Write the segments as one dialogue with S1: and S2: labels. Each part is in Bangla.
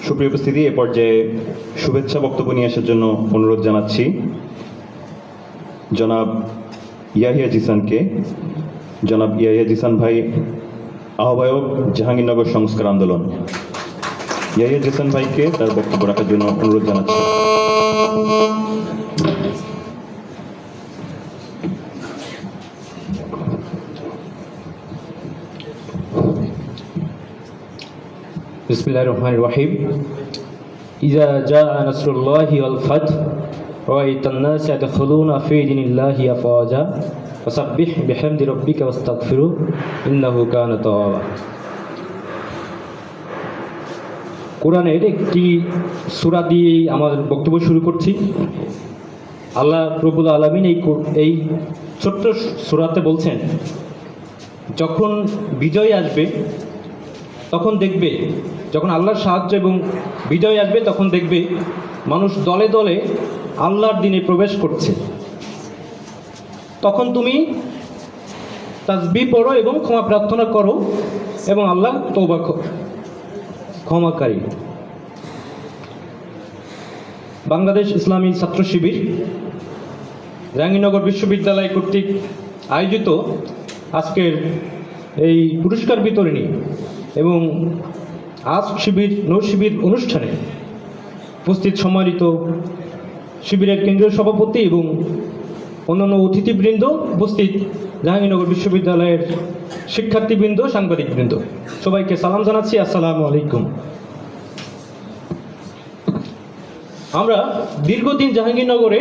S1: সুপ্রিয় উপস্থিতি, এ পর্যায়ে শুভেচ্ছা বক্তব্য নিয়ে আসার জন্য অনুরোধ জানাচ্ছি জনাব ইয়াহিয়া জিসানকে। জনাব ইয়াহিয়া জিসান ভাই, আহ্বায়ক, জাহাঙ্গীরনগর সংস্কার আন্দোলন। ইয়াহিয়া জিসান ভাইকে তার বক্তব্য রাখার জন্য অনুরোধ জানাচ্ছি।
S2: বিসমিল্লাহির রহমানির রহিম। ইযা জাআ নাসরুল্লাহি ওয়াল ফাতহ ওয়া রাআইতান নাস ইয়াদখুলুনা ফী দীনিল্লাহি আফওয়াজা ফাসাব্বিহ বিহামদি রাব্বিকা ওয়াস্তাগফিরু ইন্নাহু কানা তাওয়াবা। কোরআনের একটি সূরা দিয়ে আমার বক্তব্য শুরু করছি। আল্লাহ রব্বুল আলামিন এই ছোট্ট সূরাতে বলছেন, যখন বিজয় আসবে তখন দেখবে, যখন আল্লাহর সাহায্য এবং বিজয় আসবে তখন দেখবে মানুষ দলে দলে আল্লাহর দিনে প্রবেশ করছে। তখন তুমি তাসবিহ পড়ো এবং ক্ষমা প্রার্থনা করো এবং আল্লাহ তওবা ক্ষমাকারী। বাংলাদেশ ইসলামী ছাত্র শিবির জাহাঙ্গীরনগর বিশ্ববিদ্যালয় কর্তৃক আয়োজিত আজকের এই পুরস্কার বিতরণী এবং আজক শিবির নৌ শিবির অনুষ্ঠানে উপস্থিত সম্মানিত শিবিরের কেন্দ্রীয় সভাপতি এবং অন্যান্য অতিথিবৃন্দ, উপস্থিত জাহাঙ্গীরনগর বিশ্ববিদ্যালয়ের শিক্ষার্থীবৃন্দ, সাংবাদিকবৃন্দ, সবাইকে সালাম জানাচ্ছি। আসসালামু আলাইকুম। আমরা দীর্ঘদিন জাহাঙ্গীরনগরে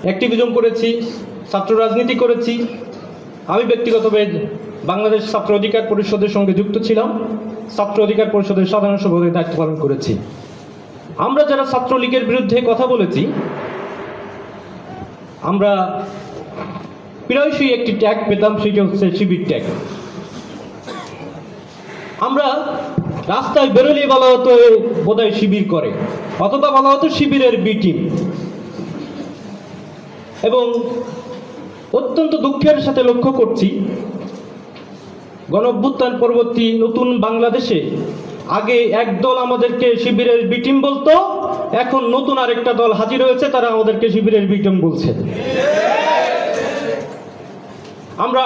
S2: অ্যাক্টিভিজম করেছি, ছাত্র রাজনীতি করেছি। আমি ব্যক্তিগতভাবে বাংলাদেশ ছাত্র অধিকার পরিষদের সঙ্গে যুক্ত ছিলাম, ছাত্র অধিকার পরিষদের সাধারণ সম্পাদকের দায়িত্ব পালন করেছি। আমরা যারা ছাত্রলীগের বিরুদ্ধে কথা বলেছি, আমরা প্রায়শই একটি ট্যাগ পেতাম, সেটি হচ্ছে শিবির ট্যাগ। আমরা রাস্তায় বেরোলে বলা হতো বোধহয় শিবির করে, অথবা বলা হতো শিবিরের বি টিম। এবং অত্যন্ত দুঃখের সাথে লক্ষ্য করছি, গণঅভ্যুত্থান পরবর্তী নতুন বাংলাদেশে আগে একদল আমাদেরকে শিবিরের বি টিম বলতো, এখন নতুন আরেকটা দল হাজির হয়েছে, তারা আমাদেরকে শিবিরের বি টিম বলছে। আমরা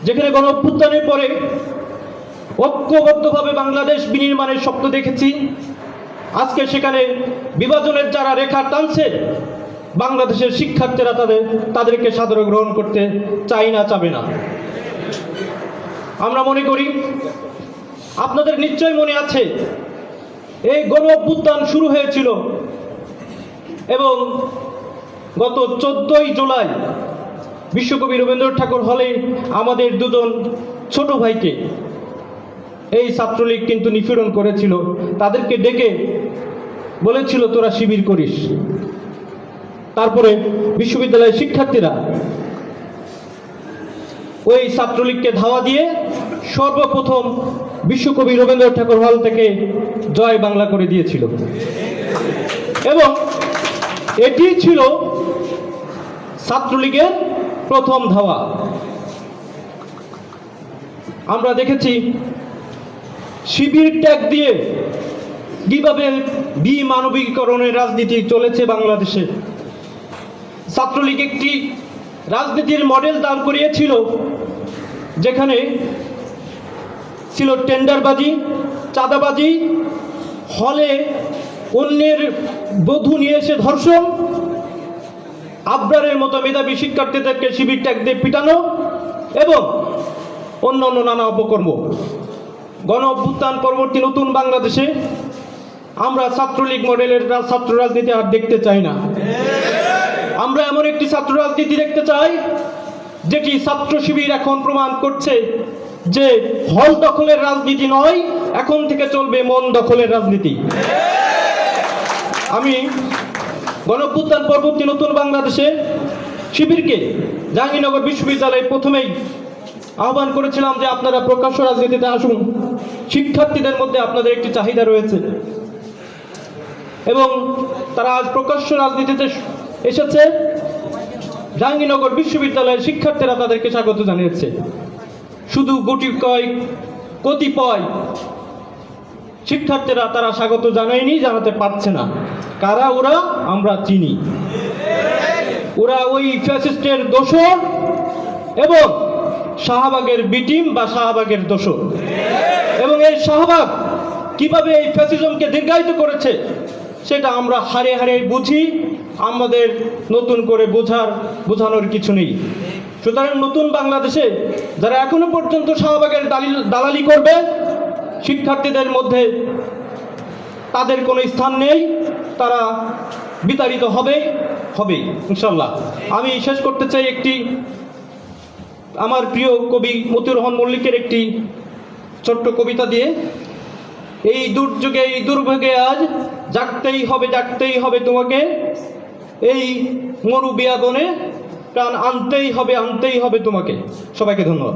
S2: যেখানে গণঅভ্যুত্থানের পরে ঐক্যবদ্ধভাবে বাংলাদেশ বিনির্মাণের স্বপ্ন দেখেছি, আজকে সেখানে বিভাজনের যারা রেখা টানছে, বাংলাদেশের শিক্ষার্থীরা তাদেরকে সাদরে গ্রহণ করতে চাই না, চাবে না। আমরা মনে করি, আপনাদের নিশ্চয় মনে আছে, এই গণ অভ্যুত্থান শুরু হয়েছিল এবং গত 14ই জুলাই বিশ্বকবি রবীন্দ্রনাথ ঠাকুর হলে আমাদের দুজন ছোট ভাইকে এই ছাত্রলীগ কিন্তু নিপীড়ন করেছিল। তাদেরকে ডেকে বলেছিল, তোরা শিবির করিস। তারপরে বিশ্ববিদ্যালয়ের শিক্ষার্থীরা ওই ছাত্রলীগকে ধাওয়া দিয়ে সর্বপ্রথম বিশ্বকবি রবীন্দ্রনাথ ঠাকুর হল থেকে জয় বাংলা করে দিয়েছিল। এবং এটি ছিল ছাত্রলীগের প্রথম ধাওয়া। আমরা দেখেছি শিবির ট্যাগ দিয়ে কিভাবে বিমানবিকরণের রাজনীতি চলেছে বাংলাদেশে। ছাত্রলীগ একটি রাজনীতির মডেল দাঁড় করিয়েছিল, যেখানে ছিল টেন্ডারবাজি, চাঁদাবাজি, হলে অন্যের বধূ নিয়ে এসে ধর্ষণ, আবরারের মতো মেধাবী শিক্ষার্থীদেরকে শিবির ট্যাগ দিয়ে পিটানো এবং অন্যান্য নানা অপকর্ম। গণ অভ্যুত্থান পরবর্তী নতুন বাংলাদেশে আমরা ছাত্রলীগ মডেলের ছাত্র রাজনীতি আর দেখতে চাই না। আমরা এমন একটি ছাত্র রাজনীতি দেখতে চাই, যেটি ছাত্র শিবির এখন প্রমাণ করছে যে হল দখলের রাজনীতি নয়, এখন থেকে চলবে মন দখলের রাজনীতি। আমি গণঅভ্যুত্থান পরবর্তী নতুন বাংলাদেশে শিবিরকে জাহাঙ্গীরনগর বিশ্ববিদ্যালয়ে প্রথমেই আহ্বান করেছিলাম যে আপনারা প্রকাশ্য রাজনীতিতে আসুন, শিক্ষার্থীদের মধ্যে আপনাদের একটি চাহিদা রয়েছে। এবং তারা আজ প্রকাশ্য রাজনীতিতে এসেছে। জাহাঙ্গীরনগর বিশ্ববিদ্যালয়ের শিক্ষার্থীরা তাদেরকে স্বাগত জানিয়েছে। শুধু গুটি কয়েক কতিপয় শিক্ষার্থীরা তারা স্বাগত জানায়নি, জানাতে পারছে না। কারা ওরা? আমরা চিনি। ওরা ওই ফ্যাসিস্টের দোসর এবং শাহবাগের বিটিম বা শাহবাগের দোসর। এবং এই শাহবাগ কিভাবে এই ফ্যাসিজমকে দীর্ঘায়িত করেছে সেটা আমরা হারে হারে বুঝি। আমাদের নতুন করে বোঝানোর কিছু নেই। সুতরাং নতুন বাংলাদেশে যারা এখনো পর্যন্ত শাহবাগের দালালি করবে, শিক্ষার্থীদের মধ্যে তাদের কোনো স্থান নেই, তারা বিতাড়িত হবে ইনশাল্লাহ। আমি শেষ করতে চাই একটি আমার প্রিয় কবি মতিউর রহমান মল্লিকের একটি ছোট্ট কবিতা দিয়ে। এই দুর্যোগে, এই দুর্ভোগে আজ জাগতেই হবে তোমাকে, এই মরু বিয়াদনে প্রাণ আনতেই হবে তোমাকে। সবাইকে ধন্যবাদ।